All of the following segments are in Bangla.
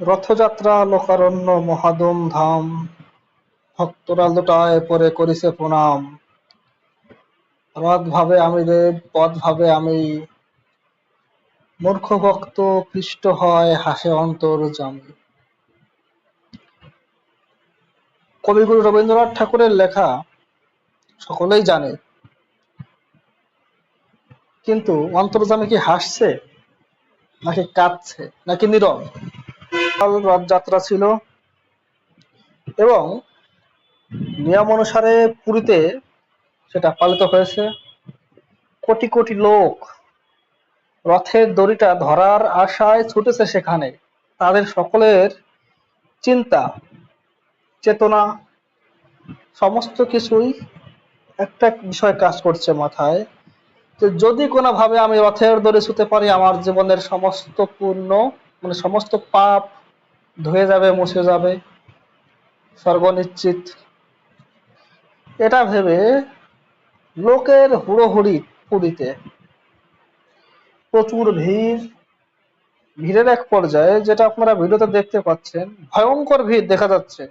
রথযাত্রা লোকারণ্য মহাধুম ধাম, ভক্তরা লুটায় পরে করিছে প্রণাম। রথ ভাবে আমি দেব, পথ ভাবে আমি, মূর্খ ভক্ত পিষ্ট হয় হাসে অন্তর্যামী। কবিগুরু রবীন্দ্রনাথ ঠাকুরের লেখা সকলেই জানে, কিন্তু অন্তর্যামী কি হাসছে, নাকি কাঁদছে, নাকি নীরব? রথযাত্রা ছিল এবং নিয়ম অনুসারে পুরীতে সেটা পালিত হয়েছে। কোটি কোটি লোক রথের দড়িটা ধরার আশায় ছুটেছে সেখানে। তাদের সকলের চিন্তা চেতনা সমস্ত কিছুই একটা বিষয় কাজ করছে মাথায়, যে যদি কোনোভাবে আমি রথের দড়ি ছুঁতে পারি আমার জীবনের সমস্ত পুণ্য, মানে সমস্ত পাপ ধুয়ে যাবে, মুছে যাবে, স্বর্গ নিশ্চিত। এটা ভেবে লোকের হুড়োহুড়ি পুরীতে, প্রচুর ভিড়। ভিড়ের এক পর্যায়ে, যেটা আপনারা ভিডিওতে দেখতে পাচ্ছেন, ভয়ঙ্কর ভিড় দেখা যাচ্ছে।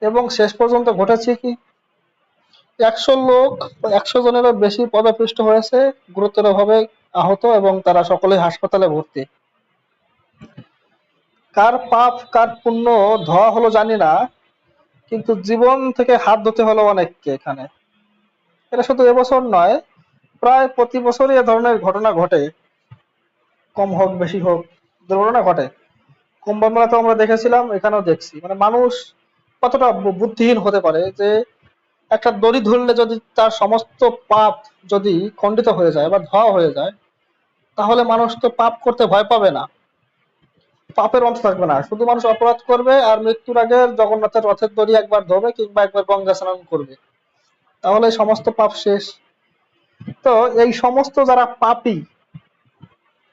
এবং শেষ পর্যন্ত ঘটেছে কি, 100 লোক, 100 জনেরও বেশি পদপিষ্ট হয়েছে, গুরুতরভাবে আহত, এবং তারা সকলেই হাসপাতালে ভর্তি। কার পাপ কার পুণ্য ধোয়া হলো জানি না, কিন্তু জীবন থেকে হাত ধুতে হলো অনেককে এখানে। এটা শুধু এবছর নয়, প্রায় প্রতি বছরই এ ধরনের ঘটনা ঘটে, কম হোক বেশি হোক দুর্ঘটনা ঘটে। কুম্ভ মেলা তো আমরা দেখেছিলাম, এখানেও দেখছি। মানে মানুষ কতটা বুদ্ধিহীন হতে পারে, যে একটা দড়ি ধরলে যদি তার সমস্ত পাপ যদি খণ্ডিত হয়ে যায় বা ধোয়া হয়ে যায়, তাহলে মানুষ তো পাপ করতে ভয় পাবে না, পাপের অন্ত থাকবে না। শুধু মানুষ অপরাধ করবে আর মৃত্যুর আগে জগন্নাথের রথের দড়ি একবার ধরবে কিংবা একবার গঙ্গা স্নান করবে, তাহলে সমস্ত পাপ শেষ। তো এই সমস্ত যারা পাপী,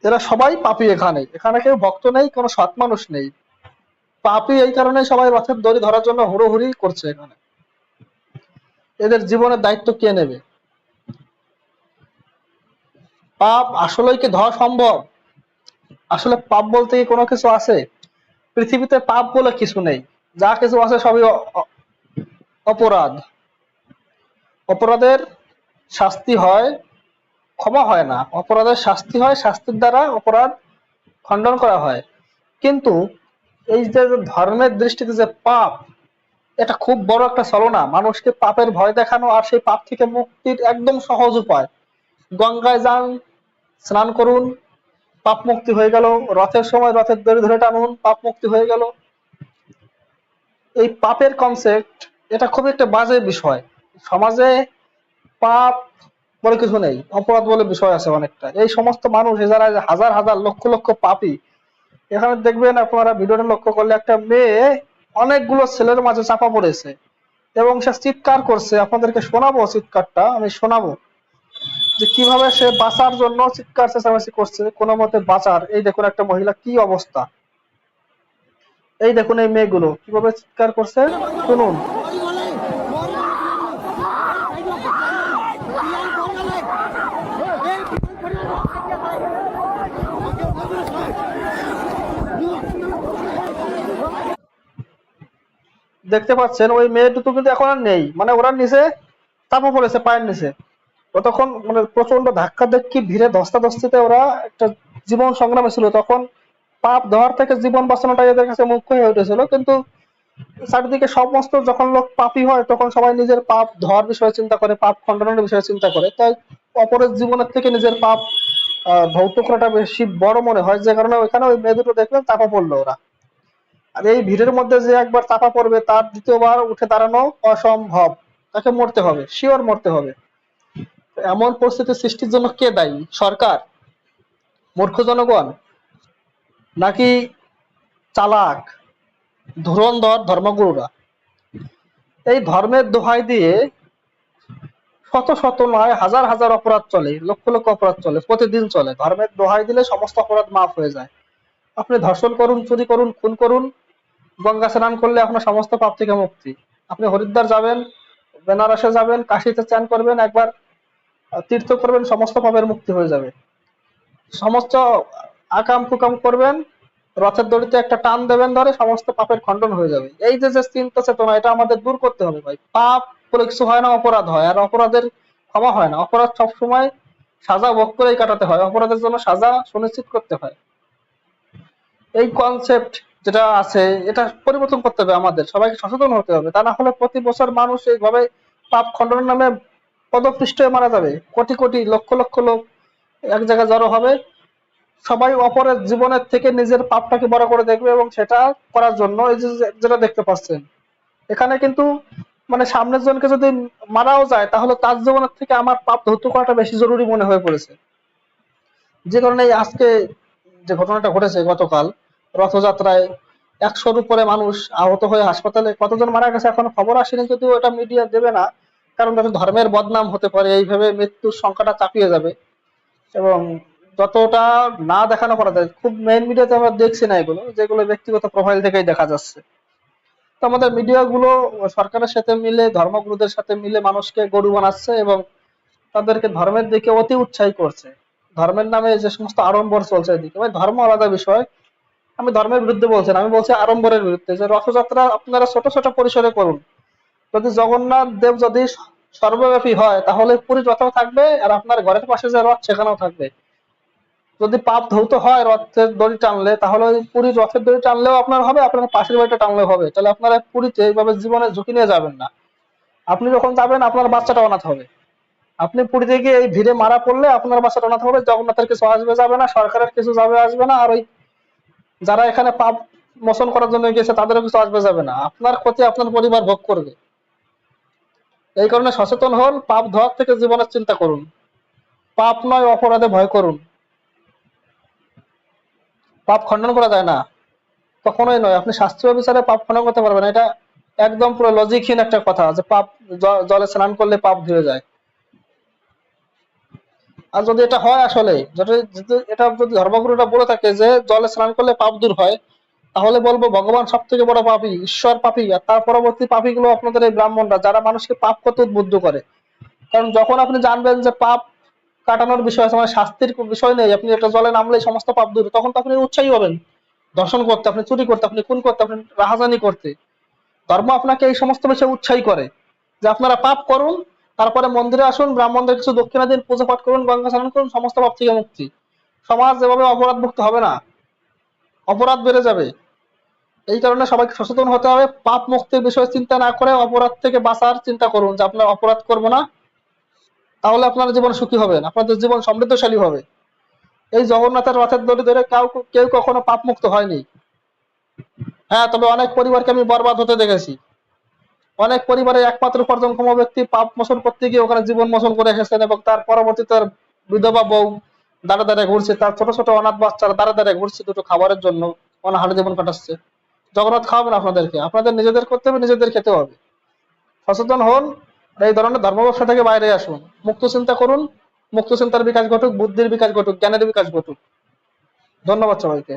এরা সবাই পাপী। এখানে এখানে কেউ ভক্ত নেই, কোনো সৎ মানুষ নেই। পাপী এই কারণে সবাই রথের দড়ি ধরার জন্য হুড়োহুড়ি করছে এখানে। এদের জীবনের দায়িত্ব কে নেবে? পাপ আসলেই কি ধোয়া সম্ভব? আসলে পাপ বলতে কি কোনো কিছু আছে? পৃথিবীতে পাপ বলে কিছু নেই, যা কিছু আছে সবই অপরাধ। অপরাধের শাস্তি হয়, ক্ষমা হয় না। অপরাধের শাস্তি হয়, শাস্তির দ্বারা অপরাধ খণ্ডন করা হয়। কিন্তু এই যে ধর্মের দৃষ্টিতে যে পাপ, এটা খুব বড় একটা ছলনা। মানুষকে পাপের ভয় দেখানো, আর সেই পাপ থেকে মুক্তির একদম সহজ উপায়, গঙ্গায় যান, স্নান করুন, পাপ মুক্তি হয়ে গেল। রথের সময় রথের দড়ি ধরে টানুন, পাপ মুক্তি হয়ে গেল। এই পাপের কনসেপ্ট, এটা খুবই একটা বাজে বিষয়। সমাজে পাপ বলে কিছু নেই, অপরাধ বলে বিষয় আছে অনেকটা। এই সমস্ত মানুষ, যারা হাজার হাজার লক্ষ লক্ষ পাপী, এখানে দেখবেন আপনারা ভিডিওটা লক্ষ্য করলে, একটা মেয়ে অনেকগুলো ছেলের মাঝে চাপা পড়েছে এবং সে চিৎকার করছে। আপনাদেরকে শোনাবো, চিৎকারটা আমি শোনাবো, যে কিভাবে সে বাঁচার জন্য চিৎকার চেঁচামেচি করছে, কোনো মতে বাঁচার। এই দেখুন একটা মহিলা কি অবস্থা, এই দেখুন এই মেয়েগুলো কিভাবে চিৎকার করছে, শুনুন। দেখতে পাচ্ছেন ওই মেয়ে দুটো কিন্তু এখন আর নেই, মানে ওরা নিচে চাপা পড়েছে পায়ের নিচে। ও তখন মানে প্রচন্ড ধাক্কা ধাক্কি ভিড়ে ধস্তাধস্তিতে ওরা একটা জীবন সংগ্রামে ছিল। তখন পাপ ধোয়ার থেকে জীবন বাঁচানোটা এদের কাছে মুখ্য হয়ে উঠেছিল। কিন্তু চারিদিকে সমস্ত যখন লোক পাপী হয়, তখন সবাই নিজের পাপ ধোয়ার বিষয়ে চিন্তা করে, পাপ খণ্ডনের বিষয়ে চিন্তা করে। তাই অপরের জীবনের থেকে নিজের পাপ ধৌত করাটা বেশি বড় মনে হয়, যে কারণে ওইখানে ওই মেয়ে দুটো দেখলেন চাপা পড়লো ওরা। আর এই ভিড়ের মধ্যে যে একবার চাপা পড়বে, তার দ্বিতীয়বার উঠে দাঁড়ানো অসম্ভব, তাকে মরতে হবে, শিওর মরতে হবে। এমন পরিস্থিতি সৃষ্টির জন্য কে দায়ী? সরকার, মূর্খ জনগণ, নাকি চালাক ধুরন্ধর ধর্মগুরুরা? এই ধর্মের দোহাই দিয়ে শত শত নয়, হাজার হাজার অপরাধ চলে, লক্ষ লক্ষ অপরাধ চলে, প্রতিদিন চলে। ধর্মের দোহাই দিলে সমস্ত অপরাধ মাফ হয়ে যায়। আপনি ধর্ষণ করুন, চুরি করুন, খুন করুন, গঙ্গা স্নান করলে আপনার সমস্ত পাপ থেকে মুক্তি। আপনি হরিদ্বার যাবেন, বেনারসে যাবেন, কাশিতে চান করবেন, একবার তীর্থ করবেন, সমস্ত পাপের মুক্তি হয়ে যাবে। সমস্ত আকাম কুকাম করবেন, রথের দড়িতে একটা টান দেবেন ধরে, সমস্ত পাপের খণ্ডন হয়ে যাবে। এই যে যে চিন্তা চেতনা, এটা আমাদের দূর করতে হবে ভাই। পাপ বলে কিছু হয় না, অপরাধ হয়, আর অপরাধের ক্ষমা হয় না। অপরাধ সবসময় সাজা ভোগ করেই কাটাতে হয়, অপরাধের জন্য সাজা সুনিশ্চিত করতে হয়। এই কনসেপ্ট যেটা আছে, এটা পরিবর্তন করতে হবে, আমাদের সবাইকে সচেতন হতে হবে। তা না হলে প্রতি বছর মানুষ এইভাবে পাপ খণ্ডনের নামে পদপৃষ্ট হয়ে মারা যাবে। কোটি কোটি লক্ষ লক্ষ লোক এক জায়গায় জড়ো হবে, সবাই অপরের জীবনের থেকে নিজের পাপটাকে বড় করে দেখবে, এবং সেটা করার জন্য এই যে যেটা দেখতে পাচ্ছেন এখানে কিন্তু, মানে সামনের জনকে যদি মারাও যায়, তাহলে তার জীবনের থেকে আমার পাপ ধৌত করাটা বেশি জরুরি মনে হয়ে পড়েছে। যে কারণে আজকে যে ঘটনাটা ঘটেছে গতকাল রথযাত্রায়, 100-র উপরে মানুষ আহত হয়ে হাসপাতালে, কতজন মারা গেছে এখন খবর আসেনি, যদিও এটা মিডিয়া দেবে না, কারণ তাদের ধর্মের বদনাম হতে পারে, এইভাবে মৃত্যুর সংখ্যাটা চাপিয়ে যাবে। এবং যতটা না দেখানো করা যায়, খুব মেইন মিডিয়াতে আমরা দেখছি না এগুলো, যেগুলো ব্যক্তিগত প্রোফাইল থেকেই দেখা যাচ্ছে। তো আমাদের মিডিয়া গুলো সরকারের সাথে মিলে, ধর্মগুরুদের সাথে মিলে মানুষকে গরু বানাচ্ছে এবং তাদেরকে ধর্মের দিকে অতি উৎসাহী করছে। ধর্মের নামে যে সমস্ত আড়ম্বর চলছে এদিকে, ভাই ধর্ম আলাদা বিষয়, আমি ধর্মের বিরুদ্ধে বলছি না, আমি বলছি আড়ম্বরের বিরুদ্ধে। যে রথযাত্রা আপনারা ছোট ছোট পরিসরে করুন, যদি জগন্নাথ দেব যদি সর্বব্যাপী হয়, তাহলে পুরী রথও থাকবে, আর আপনার ঘরের পাশে যে রথ সেখানেও থাকবে। যদি পাপ ধৌত হয় রথের দড়ি টানলে, তাহলে ওই পুরীর রথের দড়ি টানলেও আপনার হবে, আপনার পাশের বাড়িটা টানলেও হবে। তাহলে আপনারা পুরীতে এইভাবে জীবনের ঝুঁকি নিয়ে যাবেন না। আপনি যখন যাবেন আপনার বাচ্চাটা অনাথ হবে। আপনি পুরীতে গিয়ে এই ভিড়ে মারা পড়লে আপনার বাচ্চাটা অনাথ হবে, জগন্নাথের কিছু আসবে যাবে না, সরকারের কিছু যাবে আসবে না, আর ওই যারা এখানে পাপ মোচন করার জন্য গেছে তাদেরও কিছু আসবে যাবে না, আপনার ক্ষতি আপনার পরিবার ভোগ করবে। এই কারণে সচেতন হন, পাপ ধোয়ার থেকে জীবনের চিন্তা করুন। পাপ নয়, অপরাধে ভয় করুন। পাপ খণ্ডন করা যায় না, কখনোই নয়। আপনি শাস্ত্রীয় বিচারে পাপ খণ্ডন করতে পারবেন না, এটা একদম পুরো লজিকহীন একটা কথা যে পাপ জলে স্নান করলে পাপ ধুয়ে যায়। আর যদি এটা হয় আসলে, এটা যদি ধর্মগুরুরা বলে থাকে যে জলে স্নান করলে পাপ দূর হয়, তাহলে বলবো ভগবান সব থেকে বড় পাপী, ঈশ্বর পাপী, আর তার পরবর্তী পাপীগুলো আপনাদের এই ব্রাহ্মণরা, যারা মানুষকে পাপ করতে উদ্বুদ্ধ করে। কারণ যখন আপনি জানবেন যে পাপ কাটানোর বিষয় আছে, মানে শাস্তির বিষয় নেই, আপনি একটা জলে নামলেই সমস্ত পাপ দূর, তখন তো আপনি উৎসাহী হবেন দর্শন করতে, আপনি চুরি করতে, আপনি খুন করতে, আপনি রাহাজানি করতে। ধর্ম আপনাকে এই সমস্ত বিষয়ে উৎসাহী করে যে আপনারা পাপ করুন, তারপরে মন্দিরে আসুন, ব্রাহ্মণদের কিছু দক্ষিণা দিন, পূজা পাঠ করুন, গঙ্গা স্নান করুন, সমস্ত পাপ থেকে মুক্তি। সমাজ এভাবে অপরাধ মুক্ত হবে না, অপরাধ বেড়ে যাবে। এই কারণে সবাইকে সচেতন হতে হবে, পাপ মুক্তির বিষয়ে চিন্তা না করে অপরাধ থেকে বাঁচার চিন্তা করুন, যে আপনার অপরাধ করবো না, তাহলে আপনার জীবন সুখী হবেন, আপনাদের জীবন সমৃদ্ধশালী হবে। এই জগন্নাথের রথের দড়ি ধরে কেউ কখনো পাপ মুক্ত হয়নি। হ্যাঁ, তবে অনেক পরিবারকে আমি বরবাদ হতে দেখেছি। অনেক পরিবারের একমাত্র উপার্জনক্ষম ব্যক্তি পাপ মোচন করতে গিয়ে ওখানে জীবন মোচন করে এসেছেন, এবং তার পরবর্তীতে তার বিধবা বউ দাঁড়ে দাঁড়িয়ে ঘুরছে, তার ছোট ছোট অনাথ বাচ্চারা দাঁড়ে দাঁড়িয়ে ঘুরছে দুটো খাবারের জন্য, অনাহারে জীবন কাটাচ্ছে। জগন্নাথ খাওয়াবেন আপনাদেরকে, আপনাদের নিজেদের করতে হবে, নিজেদের খেতে হবে। সচেতন হন, এই ধরনের ধর্ম ব্যবসা থেকে বাইরে আসুন, মুক্ত চিন্তা করুন, মুক্ত চিন্তার বিকাশ ঘটুক, বুদ্ধির বিকাশ ঘটুক, জ্ঞানের বিকাশ ঘটুক। ধন্যবাদ সবাইকে।